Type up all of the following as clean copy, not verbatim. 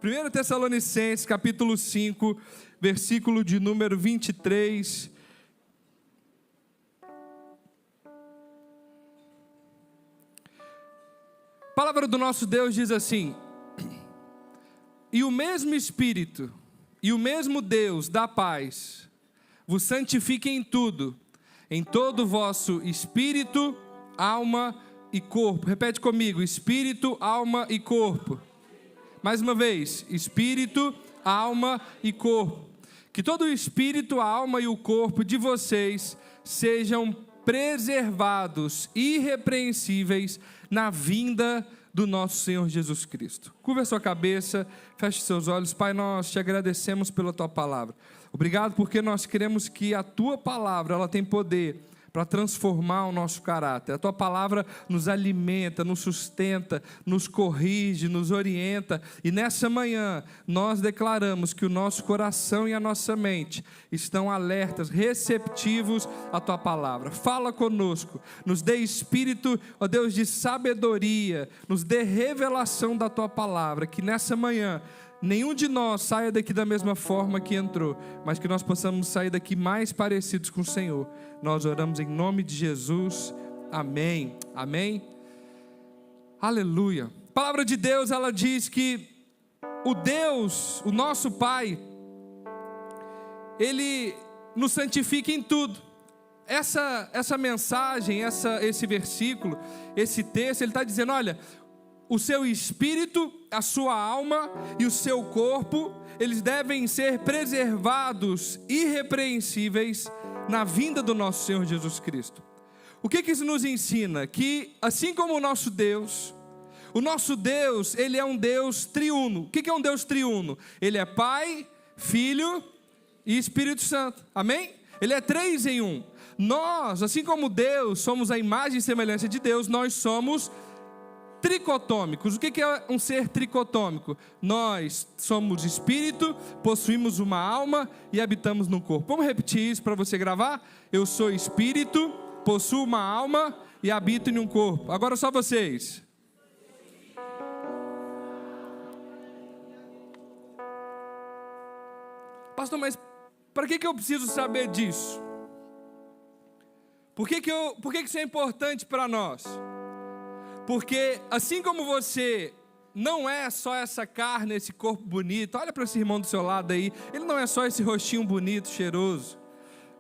1 Tessalonicenses, capítulo 5, versículo de número 23. A palavra do nosso Deus diz assim: e o mesmo Espírito, e o mesmo Deus da paz, vos santifique em tudo, em todo o vosso espírito, alma e corpo. Repete comigo: espírito, alma e corpo. Mais uma vez: espírito, alma e corpo. Que todo o espírito, a alma e o corpo de vocês sejam preservados, irrepreensíveis, na vinda do nosso Senhor Jesus Cristo. Curva a sua cabeça, feche seus olhos. Pai, nós te agradecemos pela tua palavra. Obrigado porque nós queremos que a tua palavra, ela tem poder para transformar o nosso caráter. A tua palavra nos alimenta, nos sustenta, nos corrige, nos orienta. E nessa manhã, nós declaramos que o nosso coração e a nossa mente estão alertas, receptivos à tua palavra. Fala conosco, nos dê espírito, ó Deus, de sabedoria, nos dê revelação da tua palavra, que nessa manhã nenhum de nós saia daqui da mesma forma que entrou, mas que nós possamos sair daqui mais parecidos com o Senhor. Nós oramos em nome de Jesus, amém, amém, aleluia. A palavra de Deus, ela diz que o Deus, o nosso Pai, Ele nos santifica em tudo. Essa mensagem, esse versículo, esse texto, ele está dizendo: olha, o seu espírito, a sua alma e o seu corpo, eles devem ser preservados, irrepreensíveis, na vinda do nosso Senhor Jesus Cristo. O que isso nos ensina? Que assim como o nosso Deus, ele é um Deus triuno. O que é um Deus triuno? Ele é Pai, Filho e Espírito Santo, amém? Ele é 3 em 1. Nós, assim como Deus, somos a imagem e semelhança de Deus, nós somos tricotômicos. O que é um ser tricotômico? Nós somos espírito, possuímos uma alma e habitamos no corpo. Vamos repetir isso para você gravar? Eu sou espírito, possuo uma alma e habito em um corpo. Agora só vocês. Pastor, mas para que eu preciso saber disso? Por que isso é importante para nós? Porque assim como você não é só essa carne, esse corpo bonito, olha para esse irmão do seu lado aí, ele não é só esse rostinho bonito, cheiroso,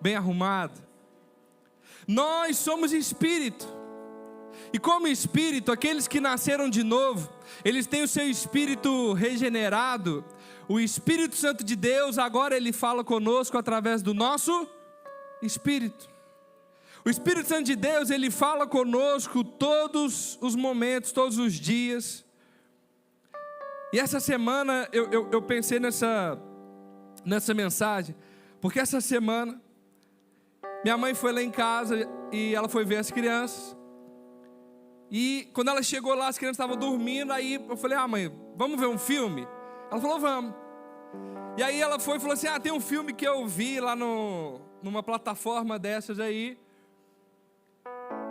bem arrumado. Nós somos espírito. E como espírito, aqueles que nasceram de novo, eles têm o seu espírito regenerado. O Espírito Santo de Deus, agora ele fala conosco através do nosso espírito. O Espírito Santo de Deus, ele fala conosco todos os momentos, todos os dias. E essa semana eu pensei nessa mensagem, porque essa semana minha mãe foi lá em casa e ela foi ver as crianças. E quando ela chegou lá, as crianças estavam dormindo. Aí eu falei: mãe, vamos ver um filme? Ela falou: vamos. E aí ela foi e falou assim: tem um filme que eu vi lá numa plataforma dessas aí.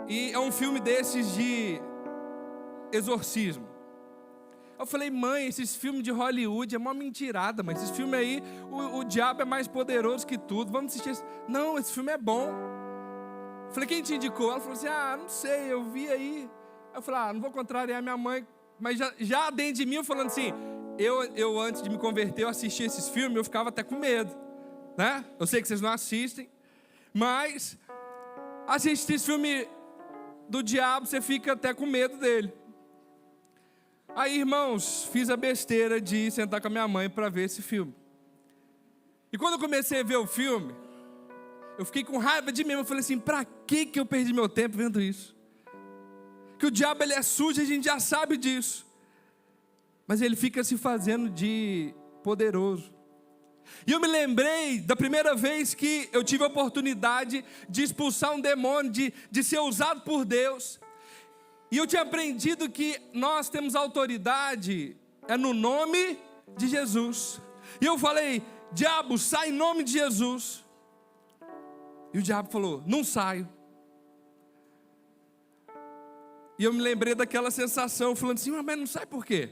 E é um filme desses de exorcismo. Eu falei: mãe, esses filmes de Hollywood é uma mentirada, mas esses filmes aí, o diabo é mais poderoso que tudo, vamos assistir esse. Não, esse filme é bom. Eu falei: quem te indicou? Ela falou assim: não sei, eu vi aí. Eu falei: não vou contrariar minha mãe, mas já dentro de mim eu falando assim, eu antes de me converter, eu assisti esses filmes, eu ficava até com medo, né? Eu sei que vocês não assistem, mas assistir esse filme do diabo, você fica até com medo dele. Aí, irmãos, fiz a besteira de sentar com a minha mãe para ver esse filme. E quando eu comecei a ver o filme, eu fiquei com raiva de mim. Eu falei assim: para que eu perdi meu tempo vendo isso? Que o diabo, ele é sujo, a gente já sabe disso, mas ele fica se fazendo de poderoso. E eu me lembrei da primeira vez que eu tive a oportunidade de expulsar um demônio, de ser usado por Deus. E eu tinha aprendido que nós temos autoridade no nome de Jesus. E eu falei: diabo, sai em nome de Jesus. E o diabo falou: não saio. E eu me lembrei daquela sensação, falando assim: mas não sai por quê?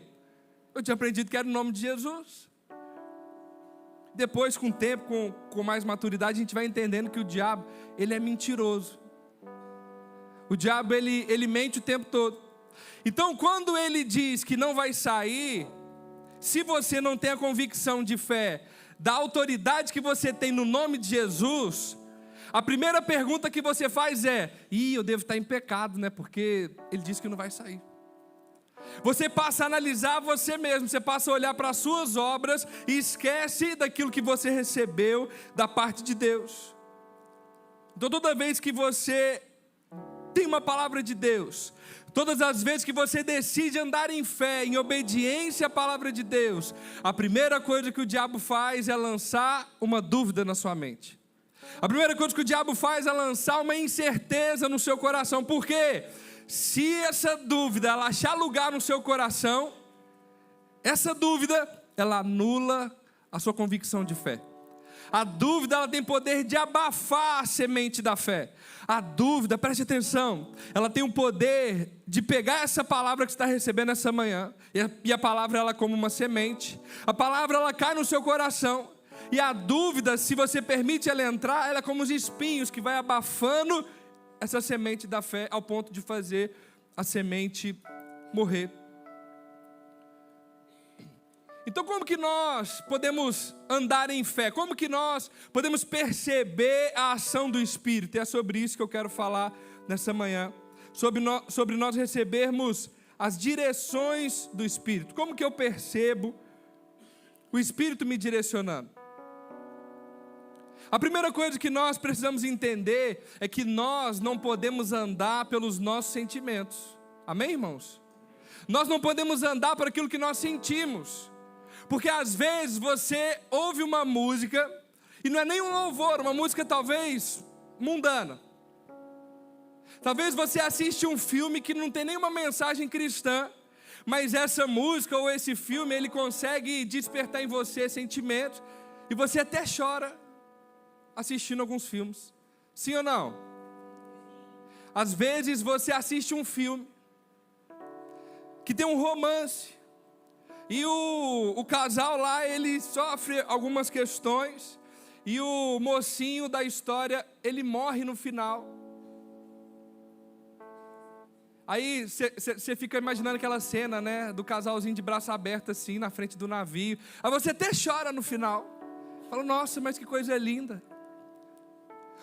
Eu tinha aprendido que era o nome de Jesus. Depois, com o tempo, com mais maturidade, a gente vai entendendo que o diabo, ele é mentiroso. O diabo, ele mente o tempo todo. Então, quando ele diz que não vai sair, se você não tem a convicção de fé da autoridade que você tem no nome de Jesus, a primeira pergunta que você faz é: eu devo estar em pecado, né? Porque ele disse que não vai sair. Você passa a analisar você mesmo, você passa a olhar para as suas obras e esquece daquilo que você recebeu da parte de Deus. Então, toda vez que você tem uma palavra de Deus, todas as vezes que você decide andar em fé, em obediência à palavra de Deus, a primeira coisa que o diabo faz é lançar uma dúvida na sua mente. A primeira coisa que o diabo faz é lançar uma incerteza no seu coração. Por quê? Se essa dúvida ela achar lugar no seu coração, essa dúvida ela anula a sua convicção de fé. A dúvida ela tem poder de abafar a semente da fé. A dúvida, preste atenção, ela tem o poder de pegar essa palavra que você está recebendo essa manhã, e a palavra ela como uma semente. A palavra ela cai no seu coração, e a dúvida, se você permite ela entrar, ela é como os espinhos que vai abafando essa semente da fé ao ponto de fazer a semente morrer. Então, como que nós podemos andar em fé? Como que nós podemos perceber a ação do Espírito? E é sobre isso que eu quero falar nessa manhã. Sobre nós recebermos as direções do Espírito. Como que eu percebo o Espírito me direcionando? A primeira coisa que nós precisamos entender é que nós não podemos andar pelos nossos sentimentos. Amém, irmãos? Nós não podemos andar por aquilo que nós sentimos. Porque às vezes você ouve uma música, e não é nem um louvor, uma música talvez mundana. Talvez você assiste um filme que não tem nenhuma mensagem cristã, mas essa música ou esse filme, ele consegue despertar em você sentimentos, e você até chora assistindo alguns filmes. Sim ou não? Às vezes você assiste um filme que tem um romance, e o casal lá, ele sofre algumas questões, e o mocinho da história, ele morre no final. Aí você fica imaginando aquela cena, né, do casalzinho de braço aberto assim, na frente do navio. Aí você até chora no final. Fala, nossa, mas que coisa linda.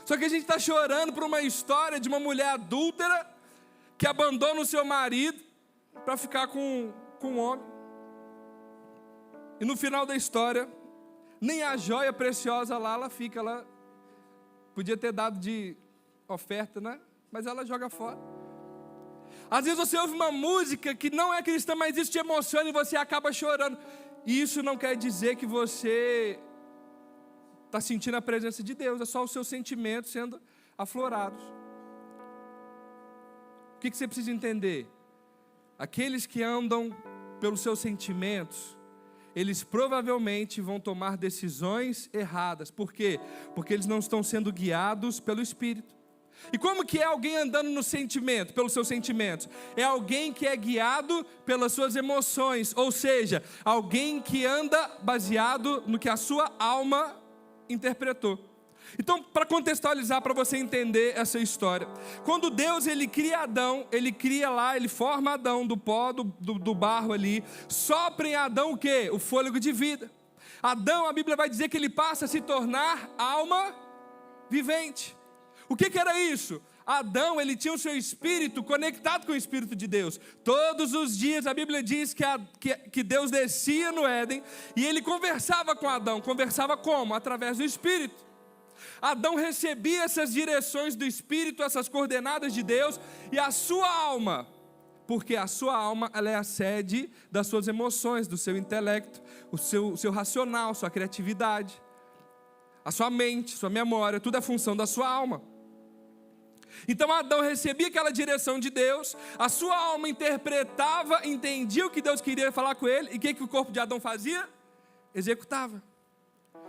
Só que a gente está chorando por uma história de uma mulher adúltera que abandona o seu marido para ficar com um homem. E no final da história, nem a joia preciosa lá, ela fica. Ela podia ter dado de oferta, né? Mas ela joga fora. Às vezes você ouve uma música que não é cristã, mas isso te emociona e você acaba chorando. E isso não quer dizer que você está sentindo a presença de Deus. É só os seus sentimentos sendo aflorados. O que você precisa entender? Aqueles que andam pelos seus sentimentos, eles provavelmente vão tomar decisões erradas. Por quê? Porque eles não estão sendo guiados pelo Espírito. E como que é alguém andando no sentimento, pelos seus sentimentos? É alguém que é guiado pelas suas emoções, ou seja, alguém que anda baseado no que a sua alma interpretou. Então, para contextualizar, para você entender essa história, quando Deus ele cria Adão, ele cria lá, ele forma Adão do pó, do barro ali, sopra em Adão o quê? O fôlego de vida. Adão, a Bíblia vai dizer que ele passa a se tornar alma vivente. O que era isso? Adão, ele tinha o seu espírito conectado com o Espírito de Deus. Todos os dias a Bíblia diz que Deus descia no Éden e ele conversava com Adão. Conversava como? Através do Espírito. Adão recebia essas direções do Espírito, essas coordenadas de Deus, e a sua alma, porque a sua alma ela é a sede das suas emoções, do seu intelecto, o seu racional, sua criatividade, a sua mente, sua memória, tudo é função da sua alma. Então Adão recebia aquela direção de Deus, a sua alma interpretava, entendia o que Deus queria falar com ele, e o que o corpo de Adão fazia? Executava.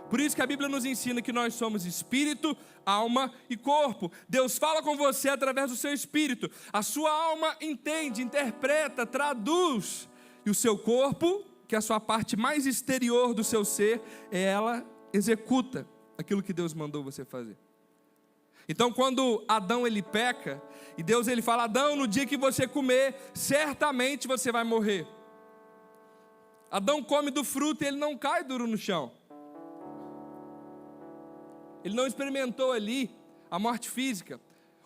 Por isso que a Bíblia nos ensina que nós somos espírito, alma e corpo. Deus fala com você através do seu espírito. A sua alma entende, interpreta, traduz. E o seu corpo, o que a sua parte mais exterior do seu ser, ela executa aquilo que Deus mandou você fazer. Então quando Adão ele peca, e Deus ele fala: Adão, no dia que você comer, certamente você vai morrer. Adão come do fruto e ele não cai duro no chão. Ele não experimentou ali a morte física.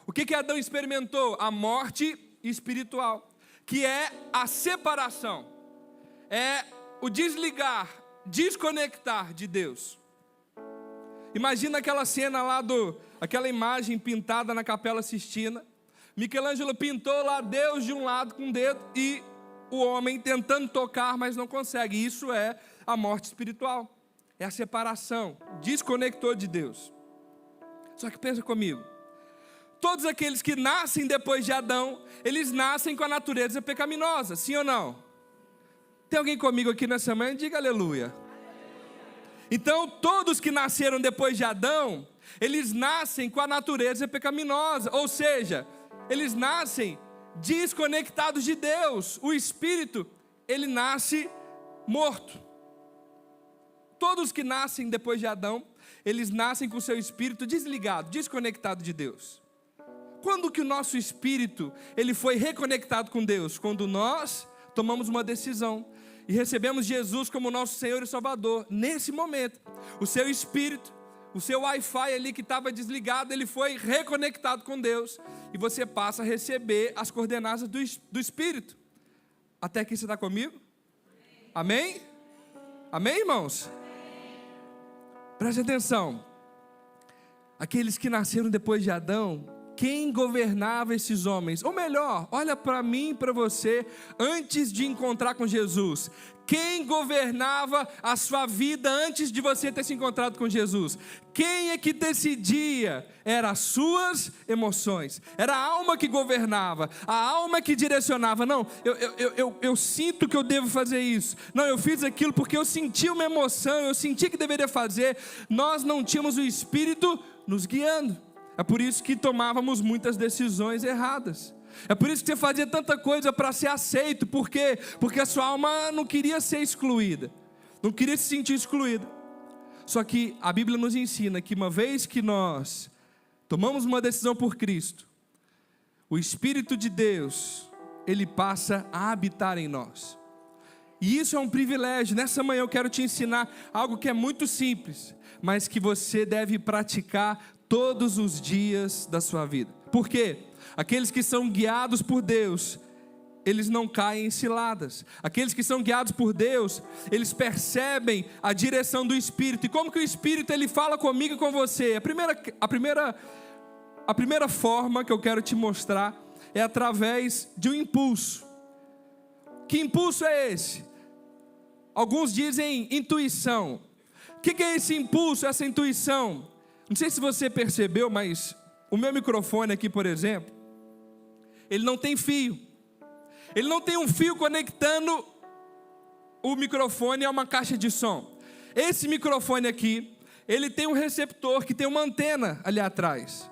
O que Adão experimentou? A morte espiritual, que é a separação, é o desligar, desconectar de Deus. Imagina aquela cena lá aquela imagem pintada na Capela Sistina. Michelangelo pintou lá Deus de um lado com o dedo e o homem tentando tocar, mas não consegue. Isso é a morte espiritual, é a separação, desconectou de Deus. Só que pensa comigo, todos aqueles que nascem depois de Adão, eles nascem com a natureza pecaminosa, sim ou não? Tem alguém comigo aqui nessa manhã? Diga aleluia. Então todos que nasceram depois de Adão, eles nascem com a natureza pecaminosa, ou seja, eles nascem desconectados de Deus. O espírito, ele nasce morto. Todos que nascem depois de Adão, eles nascem com o seu espírito desligado, desconectado de Deus. Quando que o nosso espírito ele foi reconectado com Deus? Quando nós tomamos uma decisão e recebemos Jesus como nosso Senhor e Salvador. Nesse momento, o seu espírito, o seu Wi-Fi ali que estava desligado, ele foi reconectado com Deus, e você passa a receber as coordenadas do Espírito. Até aqui você está comigo? Amém? Amém, irmãos? Preste atenção. Aqueles que nasceram depois de Adão, quem governava esses homens? Ou melhor, olha para mim e para você, antes de encontrar com Jesus. Quem governava a sua vida antes de você ter se encontrado com Jesus? Quem é que decidia? Eram as suas emoções. Era a alma que governava, a alma que direcionava. Não, eu sinto que eu devo fazer isso. Não, eu fiz aquilo porque eu senti uma emoção, eu senti que deveria fazer. Nós não tínhamos o Espírito nos guiando. É por isso que tomávamos muitas decisões erradas. É por isso que você fazia tanta coisa para ser aceito. Por quê? Porque a sua alma não queria ser excluída, não queria se sentir excluída. Só que a Bíblia nos ensina que uma vez que nós tomamos uma decisão por Cristo, o Espírito de Deus, ele passa a habitar em nós. E isso é um privilégio. Nessa manhã eu quero te ensinar algo que é muito simples, mas que você deve praticar todos os dias da sua vida. Por quê? Aqueles que são guiados por Deus, eles não caem em ciladas. Aqueles que são guiados por Deus, eles percebem a direção do Espírito. E como que o Espírito ele fala comigo e com você? A primeira forma que eu quero te mostrar é através de um impulso. Que impulso é esse? Alguns dizem intuição. O que é esse impulso, essa intuição? Não sei se você percebeu, mas o meu microfone aqui, por exemplo, ele não tem fio. Ele não tem um fio conectando o microfone a uma caixa de som. Esse microfone aqui, ele tem um receptor que tem uma antena ali atrás.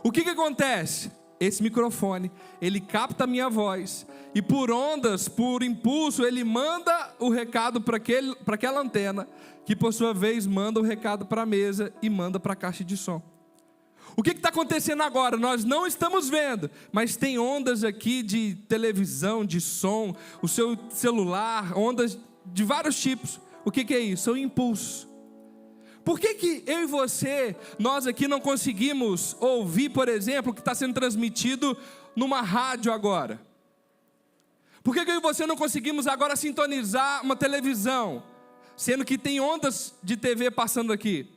O que acontece? Esse microfone, ele capta a minha voz e por ondas, por impulso, ele manda o recado para aquela antena, que por sua vez manda o recado para a mesa e manda para a caixa de som. O que está acontecendo agora? Nós não estamos vendo, mas tem ondas aqui de televisão, de som, o seu celular, ondas de vários tipos. O que é isso? São impulsos. Por que eu e você, nós aqui não conseguimos ouvir, por exemplo, o que está sendo transmitido numa rádio agora? Por que eu e você não conseguimos agora sintonizar uma televisão, sendo que tem ondas de TV passando aqui?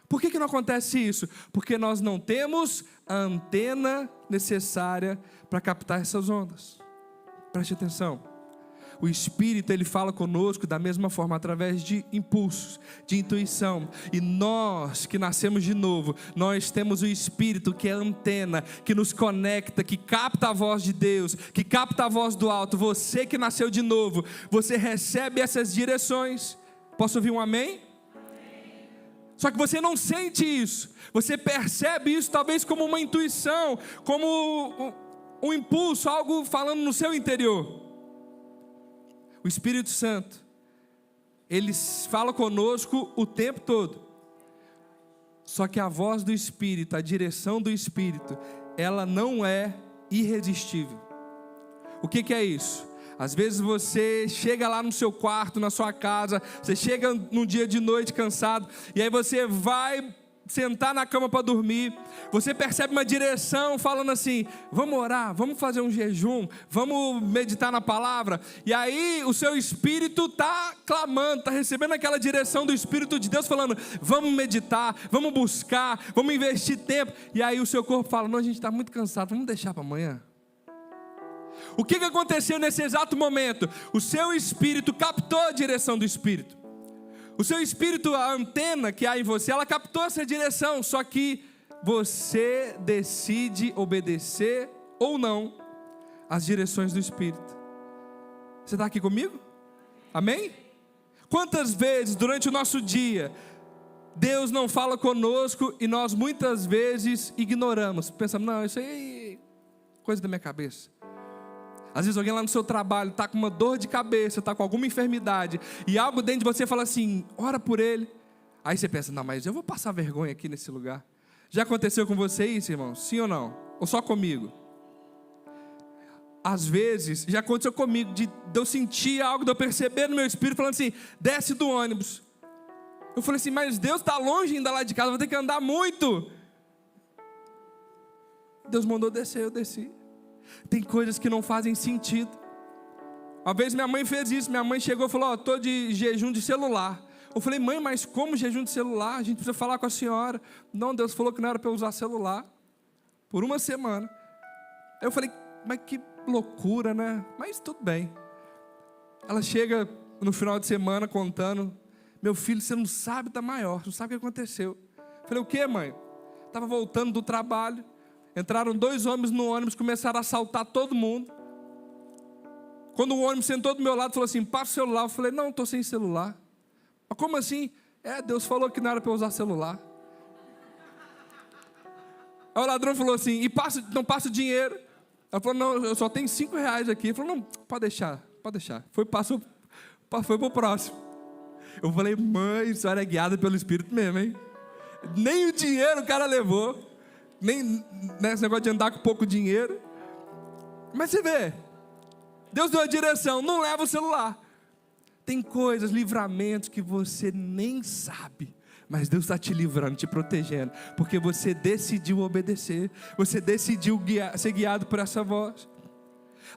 Por que não acontece isso? Porque nós não temos a antena necessária para captar essas ondas. Preste atenção. O Espírito, ele fala conosco da mesma forma, através de impulsos, de intuição. E nós que nascemos de novo, nós temos o Espírito que é a antena, que nos conecta, que capta a voz de Deus, que capta a voz do alto. Você que nasceu de novo, você recebe essas direções. Posso ouvir um amém? Amém. Só que você não sente isso. Você percebe isso talvez como uma intuição, como um impulso, algo falando no seu interior. O Espírito Santo, Ele fala conosco o tempo todo. Só que a voz do Espírito, a direção do Espírito, ela não é irresistível. O que é isso? Às vezes você chega lá no seu quarto, na sua casa, você chega num dia de noite cansado, e aí você vai sentar na cama para dormir, você percebe uma direção falando assim: vamos orar, vamos fazer um jejum, vamos meditar na palavra. E aí o seu espírito está clamando, está recebendo aquela direção do Espírito de Deus falando: vamos meditar, vamos buscar, vamos investir tempo. E aí o seu corpo fala: não, a gente está muito cansado, vamos deixar para amanhã. O que aconteceu nesse exato momento? O seu espírito captou a direção do Espírito. O seu espírito, a antena que há em você, ela captou essa direção, só que você decide obedecer ou não às direções do Espírito. Você está aqui comigo? Amém? Quantas vezes durante o nosso dia Deus não fala conosco e nós muitas vezes ignoramos, pensamos: não, isso aí é coisa da minha cabeça. Às vezes alguém lá no seu trabalho está com uma dor de cabeça, está com alguma enfermidade, e algo dentro de você fala assim: ora por ele. Aí você pensa: não, mas eu vou passar vergonha aqui nesse lugar. Já aconteceu com você isso, irmão? Sim ou não? Ou só comigo? Às vezes, já aconteceu comigo, de eu sentir algo, de eu perceber no meu espírito, falando assim: desce do ônibus. Eu falei assim: mas Deus está longe ainda lá de casa, vou ter que andar muito. Deus mandou descer, eu desci. Tem coisas que não fazem sentido. Uma vez minha mãe fez isso. Minha mãe chegou e falou: estou de jejum de celular. Eu falei: mãe, mas como jejum de celular? A gente precisa falar com a senhora. Não, Deus falou que não era para eu usar celular por uma semana. Eu falei: mas que loucura, né? Mas tudo bem. Ela chega no final de semana contando: meu filho, você não sabe, está maior, não sabe o que aconteceu. Eu falei: o que, mãe? Estava voltando do trabalho, entraram 2 homens no ônibus, começaram a assaltar todo mundo. Quando o ônibus sentou do meu lado, falou assim: passa o celular. Eu falei: não, estou sem celular. Mas como assim? Deus falou que não era para eu usar celular. Aí o ladrão falou assim: e não passa o dinheiro. Ela falou: não, eu só tenho R$5 aqui. Ele falou: não, pode deixar. Foi para o próximo. Eu falei: mãe, a senhora é guiada pelo Espírito mesmo, hein? Nem o dinheiro o cara levou. Nem esse negócio de andar com pouco dinheiro. Mas você vê, Deus deu a direção: não leva o celular. Tem coisas, livramentos que você nem sabe, mas Deus está te livrando, te protegendo, porque você decidiu obedecer, você decidiu ser guiado por essa voz.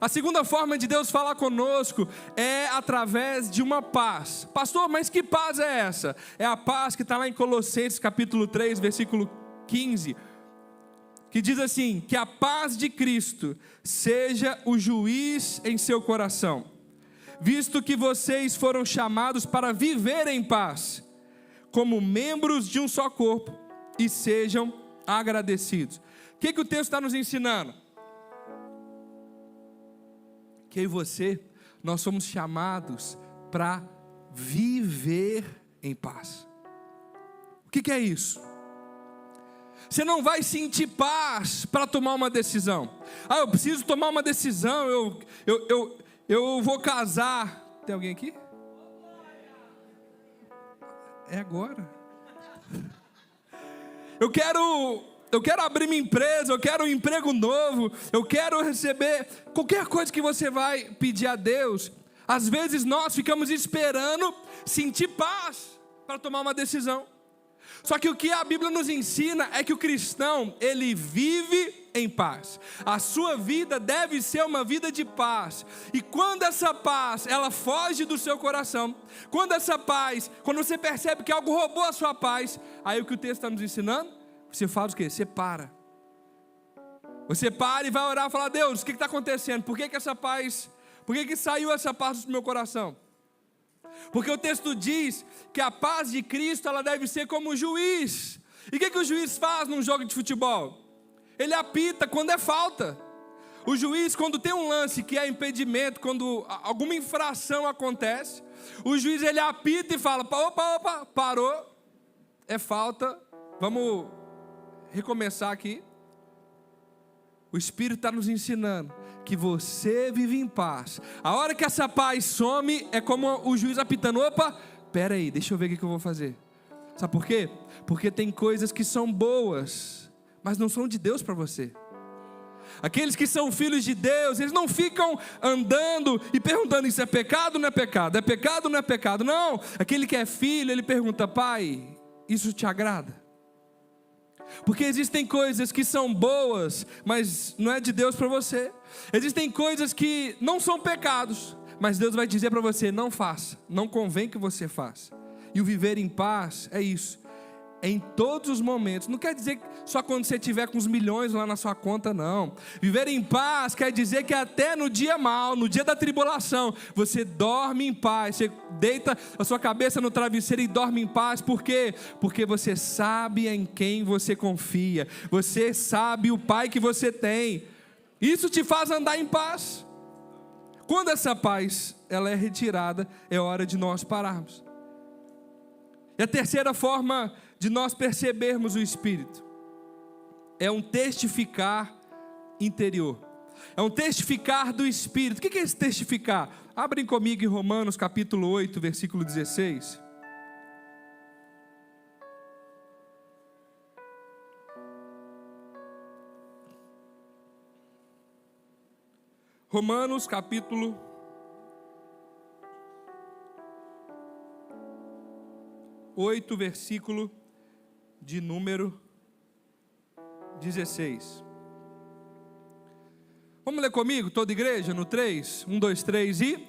A segunda forma de Deus falar conosco é através de uma paz. Pastor, mas que paz é essa? É a paz que está lá em Colossenses capítulo 3, versículo 15, que diz assim: que a paz de Cristo seja o juiz em seu coração, visto que vocês foram chamados para viver em paz, como membros de um só corpo, e sejam agradecidos. O que o texto está nos ensinando? Que eu e você, nós somos chamados para viver em paz. O que é isso? Você não vai sentir paz para tomar uma decisão. Eu preciso tomar uma decisão, eu vou casar. Tem alguém aqui? É agora. Eu quero abrir minha empresa, eu quero um emprego novo, eu quero receber qualquer coisa que você vai pedir a Deus. Às vezes nós ficamos esperando sentir paz para tomar uma decisão. Só que o que a Bíblia nos ensina é que o cristão, ele vive em paz. A sua vida deve ser uma vida de paz. E quando essa paz, ela foge do seu coração, quando você percebe que algo roubou a sua paz, aí o que o texto está nos ensinando? Você faz o quê? Você para. Você para e vai orar e falar: Deus, o que está acontecendo? Por que essa paz, por que saiu essa paz do meu coração? Porque o texto diz que a paz de Cristo, ela deve ser como o juiz. E o que o juiz faz num jogo de futebol? Ele apita quando é falta. O juiz, quando tem um lance que é impedimento, quando alguma infração acontece, o juiz, ele apita e fala: opa, parou, é falta, vamos recomeçar aqui. O Espírito está nos ensinando que você vive em paz. A hora que essa paz some, é como o juiz apitando: opa, Pera aí, deixa eu ver o que eu vou fazer. Sabe por quê? Porque tem coisas que são boas, mas não são de Deus para você. Aqueles que são filhos de Deus, eles não ficam andando e perguntando: isso é pecado ou não é pecado? É pecado ou não é pecado? Não, aquele que é filho, ele pergunta: pai, isso te agrada? Porque existem coisas que são boas, mas não é de Deus para você. Existem coisas que não são pecados, mas Deus vai dizer para você: não faça, não convém que você faça. E o viver em paz é isso, é em todos os momentos. Não quer dizer só quando você tiver com os milhões lá na sua conta, não. Viver em paz quer dizer que até no dia mau, no dia da tribulação, você dorme em paz, você deita a sua cabeça no travesseiro e dorme em paz. Por quê? Porque você sabe em quem você confia, você sabe o Pai que você tem. Isso te faz andar em paz. Quando essa paz ela é retirada, é hora de nós pararmos. E a terceira forma de nós percebermos o Espírito é um testificar interior. É um testificar do Espírito. O que é esse testificar? Abrem comigo em Romanos capítulo 8, versículo 16. Romanos capítulo 8, versículo de número 16. Vamos ler comigo, toda a igreja, no 3? 1, 2, 3 e...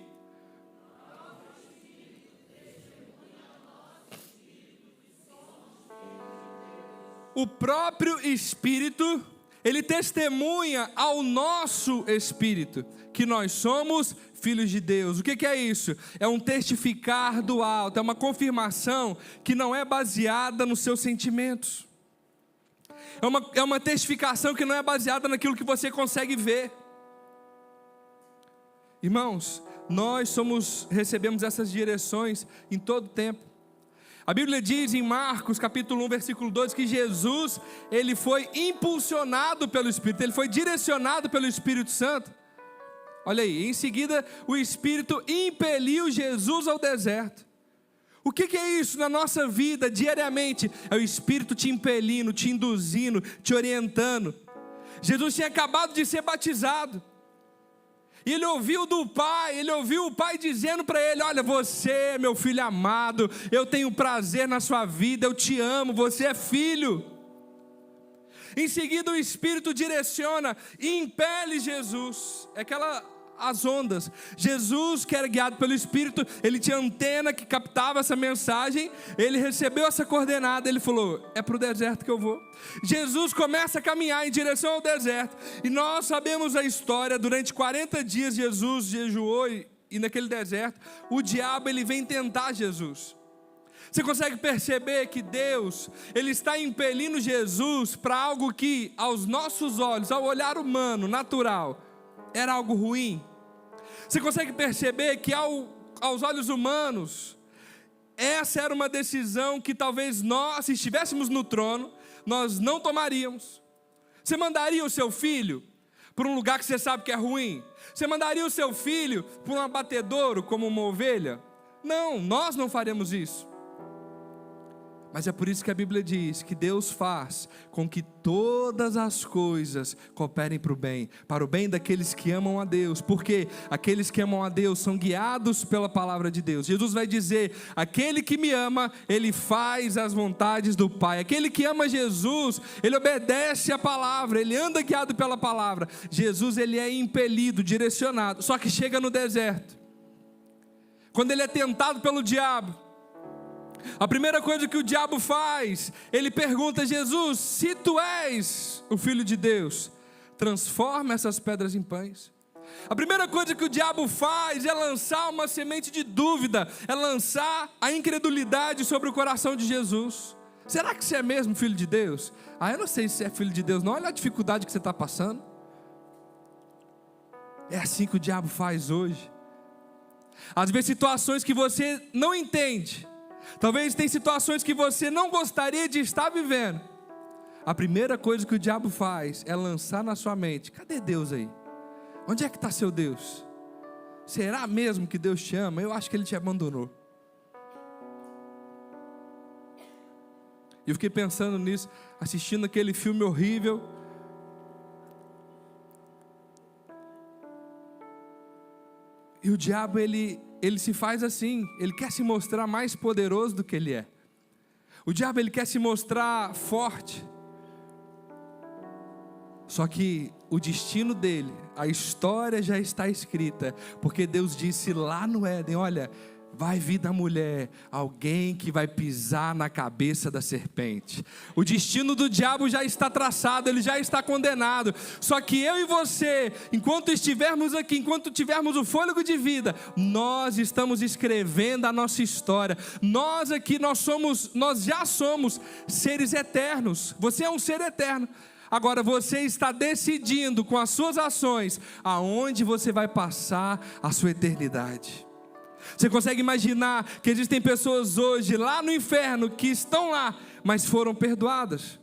O próprio Espírito, ele testemunha ao nosso Espírito que nós somos filhos de Deus. O que é isso? É um testificar do alto, é uma confirmação que não é baseada nos seus sentimentos. É uma testificação que não é baseada naquilo que você consegue ver. Irmãos, nós recebemos essas direções em todo tempo. A Bíblia diz em Marcos capítulo 1, versículo 2, que Jesus, ele foi impulsionado pelo Espírito, ele foi direcionado pelo Espírito Santo. Olha aí, em seguida o Espírito impeliu Jesus ao deserto. O que é isso na nossa vida diariamente? É o Espírito te impelindo, te induzindo, te orientando. Jesus tinha acabado de ser batizado. E ele ouviu do Pai, ele ouviu o Pai dizendo para ele: olha, você é meu filho amado, eu tenho prazer na sua vida, eu te amo, você é filho. Em seguida o Espírito direciona e impele Jesus. É as ondas. Jesus, que era guiado pelo Espírito, ele tinha antena que captava essa mensagem, ele recebeu essa coordenada, ele falou: é para o deserto que eu vou. Jesus começa a caminhar em direção ao deserto, e nós sabemos a história. Durante 40 dias Jesus jejuou, e naquele deserto o diabo ele vem tentar Jesus. Você consegue perceber que Deus, ele está impelindo Jesus para algo que aos nossos olhos, ao olhar humano, natural, era algo ruim? Você consegue perceber que aos olhos humanos, essa era uma decisão que talvez nós, se estivéssemos no trono, nós não tomaríamos? Você mandaria o seu filho para um lugar que você sabe que é ruim? Você mandaria o seu filho para um abatedouro como uma ovelha? Não, nós não faremos isso. Mas é por isso que a Bíblia diz que Deus faz com que todas as coisas cooperem para o bem daqueles que amam a Deus, porque aqueles que amam a Deus são guiados pela palavra de Deus. Jesus vai dizer: aquele que me ama, ele faz as vontades do Pai. Aquele que ama Jesus, ele obedece a palavra, ele anda guiado pela palavra. Jesus, ele é impelido, direcionado, só que chega no deserto, quando ele é tentado pelo diabo. A primeira coisa que o diabo faz, ele pergunta: Jesus, se tu és o Filho de Deus, transforma essas pedras em pães. A primeira coisa que o diabo faz é lançar uma semente de dúvida, é lançar a incredulidade sobre o coração de Jesus. Será que você é mesmo Filho de Deus? Eu não sei se você é Filho de Deus não, olha a dificuldade que você está passando. É assim que o diabo faz hoje. Às vezes situações que você não entende, talvez tem situações que você não gostaria de estar vivendo. A primeira coisa que o diabo faz é lançar na sua mente: cadê Deus aí? Onde é que está seu Deus? Será mesmo que Deus te ama? Eu acho que Ele te abandonou. E eu fiquei pensando nisso, assistindo aquele filme horrível. E o diabo, ele se faz assim, ele quer se mostrar mais poderoso do que ele é. O diabo, ele quer se mostrar forte. Só que o destino dele, a história já está escrita, porque Deus disse lá no Éden, olha, vai vir da mulher alguém que vai pisar na cabeça da serpente. O destino do diabo já está traçado, ele já está condenado. Só que eu e você, enquanto estivermos aqui, enquanto tivermos o fôlego de vida, nós estamos escrevendo a nossa história. Nós aqui, nós já somos seres eternos. Você é um ser eterno. Agora você está decidindo com as suas ações aonde você vai passar a sua eternidade. Você consegue imaginar que existem pessoas hoje lá no inferno que estão lá, mas foram perdoadas?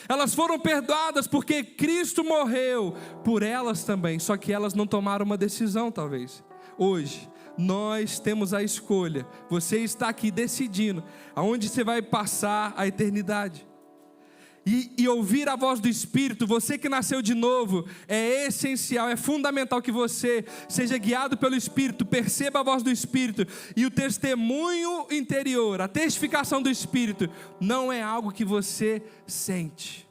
Elas foram perdoadas porque Cristo morreu por elas também, só que elas não tomaram uma decisão talvez. Hoje nós temos a escolha, você está aqui decidindo aonde você vai passar a eternidade. E ouvir a voz do Espírito, você que nasceu de novo, é essencial, é fundamental que você seja guiado pelo Espírito, perceba a voz do Espírito. E o testemunho interior, a testificação do Espírito, não é algo que você sente.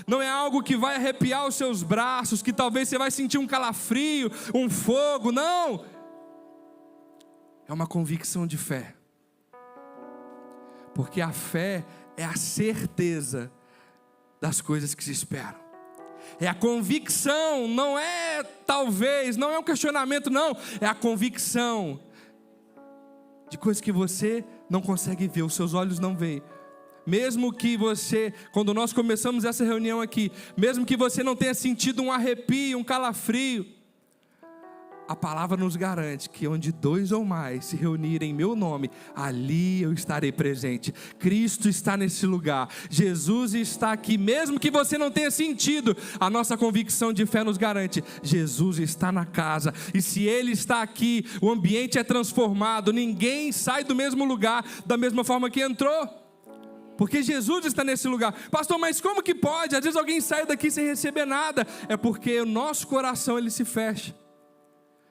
Não é algo que vai arrepiar os seus braços, que talvez você vai sentir um calafrio, um fogo, não. É uma convicção de fé. Porque a fé é a certeza das coisas que se esperam. É a convicção, não é talvez, não é um questionamento, não. É a convicção de coisas que você não consegue ver, os seus olhos não veem. Mesmo que você, quando nós começamos essa reunião aqui, mesmo que você não tenha sentido um arrepio, um calafrio, a palavra nos garante que onde 2 ou mais se reunirem em meu nome, ali eu estarei presente. Cristo está nesse lugar, Jesus está aqui, mesmo que você não tenha sentido, a nossa convicção de fé nos garante, Jesus está na casa, e se Ele está aqui, o ambiente é transformado, ninguém sai do mesmo lugar, da mesma forma que entrou, porque Jesus está nesse lugar. Pastor, mas como que pode? Às vezes alguém sai daqui sem receber nada. É porque o nosso coração ele se fecha.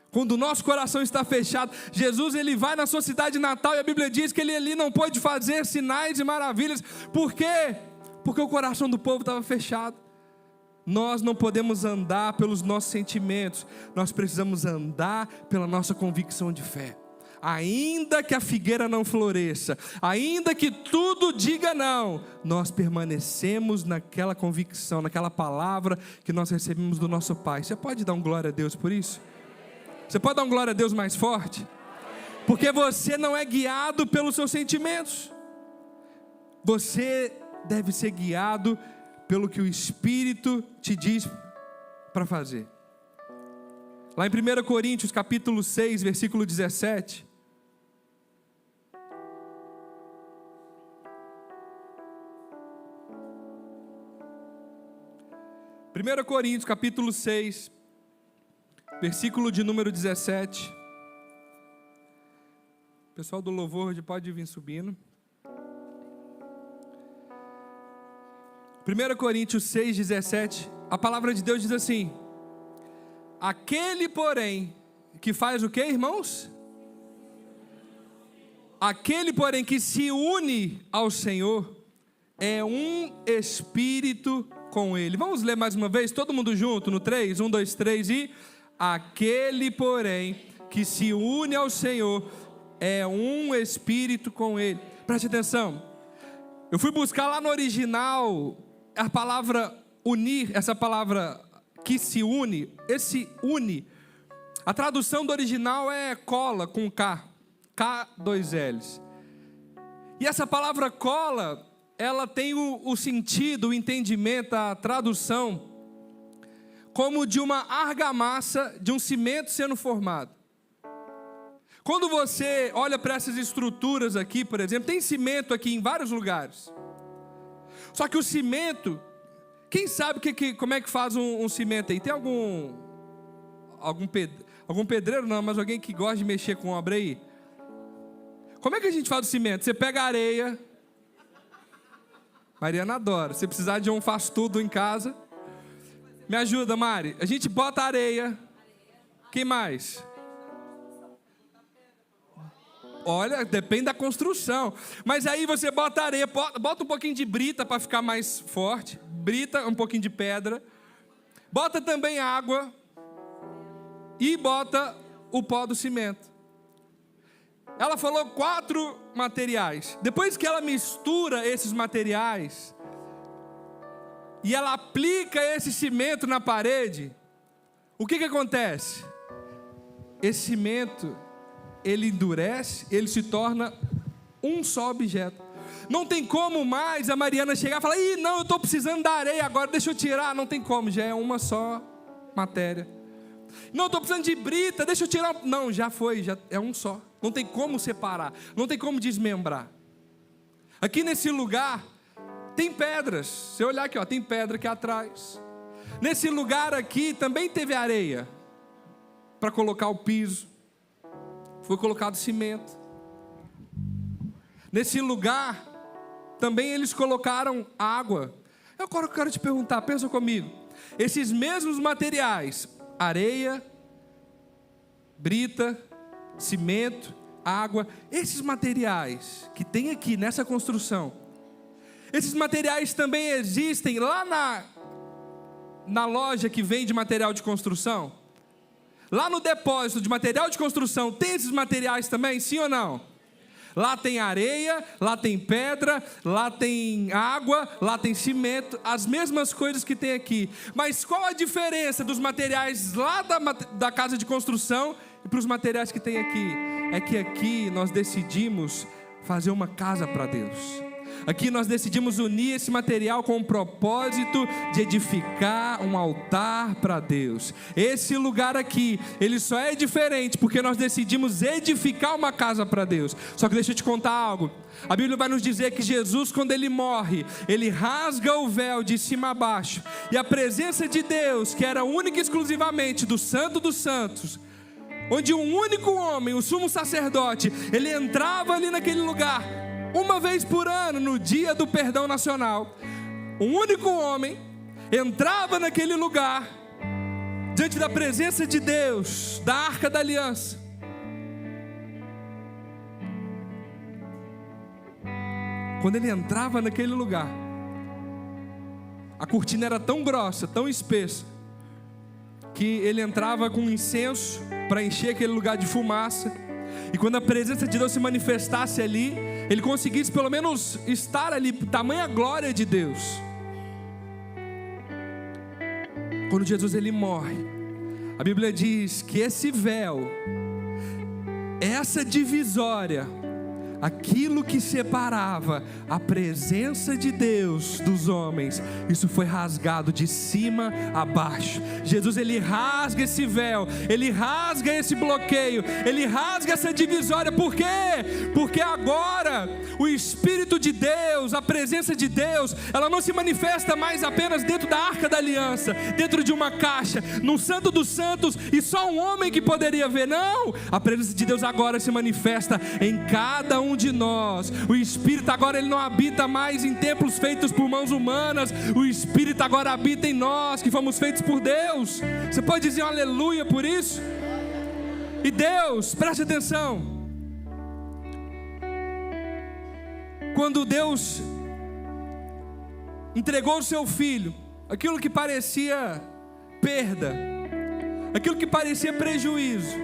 Quando o nosso coração está fechado, Jesus ele vai na sua cidade natal e a Bíblia diz que ele ali não pôde fazer sinais e maravilhas. Por quê? Porque o coração do povo estava fechado. Nós não podemos andar pelos nossos sentimentos, nós precisamos andar pela nossa convicção de fé. Ainda que a figueira não floresça, ainda que tudo diga não, nós permanecemos naquela convicção, naquela palavra que nós recebemos do nosso Pai. Você pode dar um glória a Deus por isso? Você pode dar um glória a Deus mais forte? Porque você não é guiado pelos seus sentimentos. Você deve ser guiado pelo que o Espírito te diz para fazer. Lá em 1 Coríntios capítulo 6, versículo 17. Primeira Coríntios capítulo 6, versículo de número 17. O pessoal do louvor pode vir subindo. 1 Coríntios 6, 17. A palavra de Deus diz assim: aquele porém que faz o que, irmãos? Aquele porém que se une ao Senhor é um espírito com Ele. Vamos ler mais uma vez, todo mundo junto, no 3, 1, 2, 3 e... aquele porém que se une ao Senhor é um espírito com Ele. Preste atenção, eu fui buscar lá no original a palavra unir, essa palavra que se une, esse une, a tradução do original é cola com K, K2Ls. E essa palavra cola, ela tem o sentido, o entendimento, a tradução como de uma argamassa, de um cimento sendo formado. Quando você olha para essas estruturas aqui, por exemplo, tem cimento aqui em vários lugares. Só que o cimento, quem sabe como é que faz um cimento aí? Tem algum pedreiro não, mas alguém que gosta de mexer com obra aí? Como é que a gente faz o cimento? Você pega a areia, Mariana adora. Se precisar de um faz tudo em casa, me ajuda, Mari. A gente bota areia. Quem mais? Olha, depende da construção. Mas aí você bota areia, bota um pouquinho de brita para ficar mais forte. Brita, um pouquinho de pedra. Bota também água. E bota o pó do cimento. Ela falou 4 materiais. Depois que ela mistura esses materiais e ela aplica esse cimento na parede, o que acontece? Esse cimento, ele endurece, ele se torna um só objeto. Não tem como mais a Mariana chegar e falar: ih, não, eu estou precisando da areia agora, deixa eu tirar. Não tem como, já é uma só matéria. Não, estou precisando de brita, deixa eu tirar. Não, já foi, já é um só. Não tem como separar, não tem como desmembrar. Aqui nesse lugar tem pedras. Se eu olhar aqui, ó, tem pedra aqui atrás. Nesse lugar aqui também teve areia para colocar o piso. Foi colocado cimento. Nesse lugar também eles colocaram água. Agora eu quero te perguntar, pensa comigo. Esses mesmos materiais, areia, brita, cimento, água, esses materiais que tem aqui nessa construção, esses materiais também existem lá na loja que vende material de construção? Lá no depósito de material de construção tem esses materiais também, sim ou não? Lá tem areia, lá tem pedra, lá tem água, lá tem cimento, as mesmas coisas que tem aqui. Mas qual a diferença dos materiais lá da casa de construção e para os materiais que tem aqui? É que aqui nós decidimos fazer uma casa para Deus. Aqui nós decidimos unir esse material com o propósito de edificar um altar para Deus. Esse lugar aqui, ele só é diferente porque nós decidimos edificar uma casa para Deus. Só que deixa eu te contar algo. A Bíblia vai nos dizer que Jesus, quando ele morre, ele rasga o véu de cima a baixo. E a presença de Deus, que era única e exclusivamente do Santo dos Santos, onde um único homem, o sumo sacerdote, ele entrava ali naquele lugar uma vez por ano, no dia do perdão nacional. Um único homem entrava naquele lugar, diante da presença de Deus, da Arca da Aliança. Quando ele entrava naquele lugar, a cortina era tão grossa, tão espessa, que ele entrava com incenso para encher aquele lugar de fumaça. E quando a presença de Deus se manifestasse ali, ele conseguisse pelo menos estar ali, tamanha glória de Deus. Quando Jesus ele morre, a Bíblia diz que esse véu, essa divisória, aquilo que separava a presença de Deus dos homens, isso foi rasgado de cima a baixo. Jesus ele rasga esse véu, ele rasga esse bloqueio, ele rasga essa divisória. Por quê? Porque agora o Espírito de Deus, a presença de Deus, ela não se manifesta mais apenas dentro da Arca da Aliança, dentro de uma caixa, no Santo dos Santos, e só um homem que poderia ver. Não, a presença de Deus agora se manifesta em cada um de nós. O Espírito agora ele não habita mais em templos feitos por mãos humanas. O Espírito agora habita em nós, que fomos feitos por Deus. Você pode dizer um aleluia por isso? E Deus, preste atenção, quando Deus entregou o seu Filho, aquilo que parecia perda, aquilo que parecia prejuízo,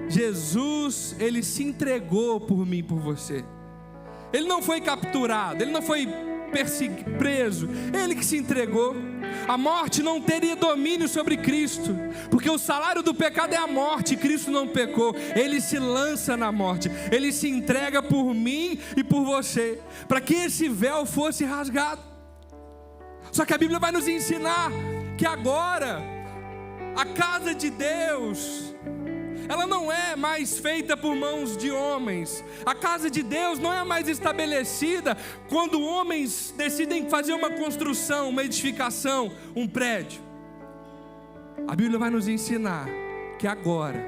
Jesus, ele se entregou por mim e por você. Ele não foi capturado, ele não foi preso, ele que se entregou. A morte não teria domínio sobre Cristo, porque o salário do pecado é a morte, e Cristo não pecou. Ele se lança na morte, ele se entrega por mim e por você, para que esse véu fosse rasgado. Só que a Bíblia vai nos ensinar que agora a casa de Deus, ela não é mais feita por mãos de homens. A casa de Deus não é mais estabelecida quando homens decidem fazer uma construção, uma edificação, um prédio. A Bíblia vai nos ensinar que agora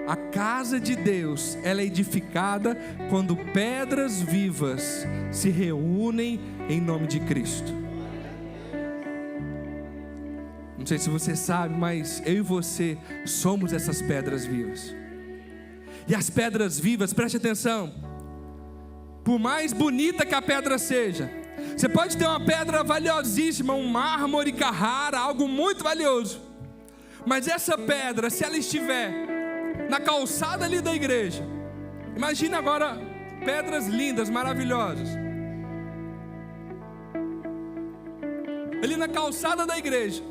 A casa de Deus, ela é edificada quando pedras vivas se reúnem em nome de Cristo. Não sei se você sabe, mas eu e você somos essas pedras vivas. E as pedras vivas, preste atenção, por mais bonita que a pedra seja, você pode ter uma pedra valiosíssima, um mármore Carrara, algo muito valioso, mas essa pedra, se ela estiver na calçada ali da igreja, imagina agora pedras lindas, maravilhosas, ali na calçada da igreja,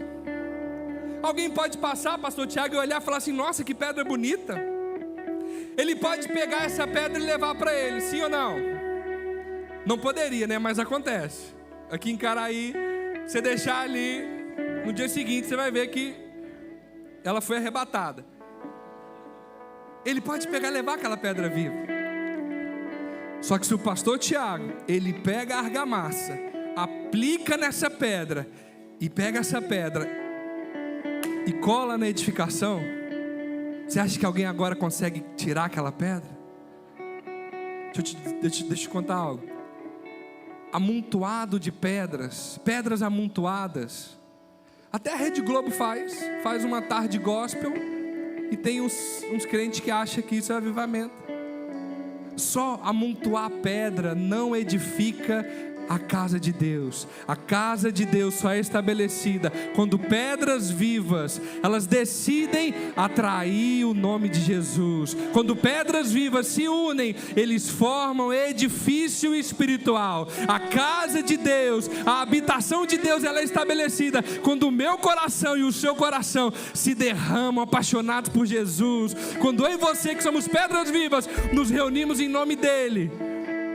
alguém pode passar, pastor Tiago, e olhar e falar assim: nossa, que pedra bonita. Ele pode pegar essa pedra e levar para ele, sim ou não? Não poderia, né? Mas acontece. Aqui em Caraí, você deixar ali, no dia seguinte você vai ver que ela foi arrebatada. Ele pode pegar e levar aquela pedra viva. Só que se o pastor Tiago, ele pega a argamassa, aplica nessa pedra, e pega essa pedra e cola na edificação, você acha que alguém agora consegue tirar aquela pedra? Deixa eu te contar algo. Amontoado de pedras, pedras amontoadas. Até a Rede Globo faz uma tarde gospel, e tem uns crentes que acham que isso é avivamento. Só amontoar pedra não edifica a casa de Deus. A casa de Deus só é estabelecida quando pedras vivas, elas decidem atrair o nome de Jesus. Quando pedras vivas se unem, eles formam edifício espiritual. A casa de Deus, a habitação de Deus, ela é estabelecida quando o meu coração e o seu coração se derramam apaixonados por Jesus. Quando eu e você, que somos pedras vivas, nos reunimos em nome dEle,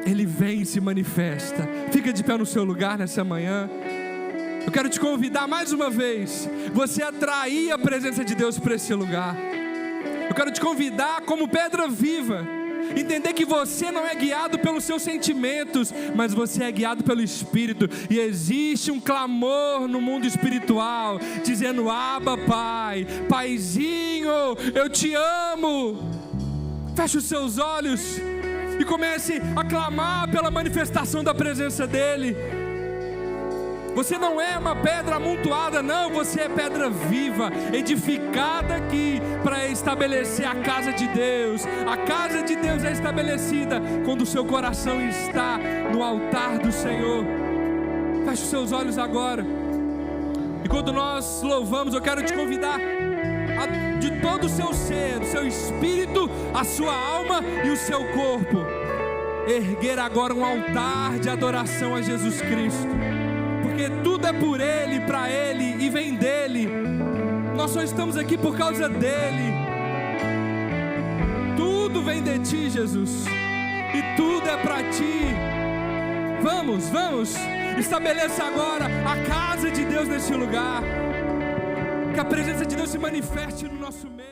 Ele vem e se manifesta. Fica de pé no seu lugar nessa manhã. Eu quero te convidar mais uma vez, você atrair a presença de Deus para esse lugar. Eu quero te convidar como pedra viva, entender que você não é guiado pelos seus sentimentos, mas você é guiado pelo Espírito. E existe um clamor no mundo espiritual, dizendo: Abba, Pai, Paizinho, eu te amo. Feche os seus olhos e comece a clamar pela manifestação da presença dEle. Você não é uma pedra amontoada, não, você é pedra viva, edificada aqui para estabelecer a casa de Deus. A casa de Deus é estabelecida quando o seu coração está no altar do Senhor. Feche os seus olhos agora. E quando nós louvamos, eu quero te convidar de todo o seu ser, o seu espírito, a sua alma e o seu corpo, erguer agora um altar de adoração a Jesus Cristo, porque tudo é por Ele, para Ele e vem dEle. Nós só estamos aqui por causa dEle. Tudo vem de Ti, Jesus, e tudo é para Ti. Vamos, estabeleça agora a casa de Deus nesse lugar. Que a presença de Deus se manifeste no nosso meio.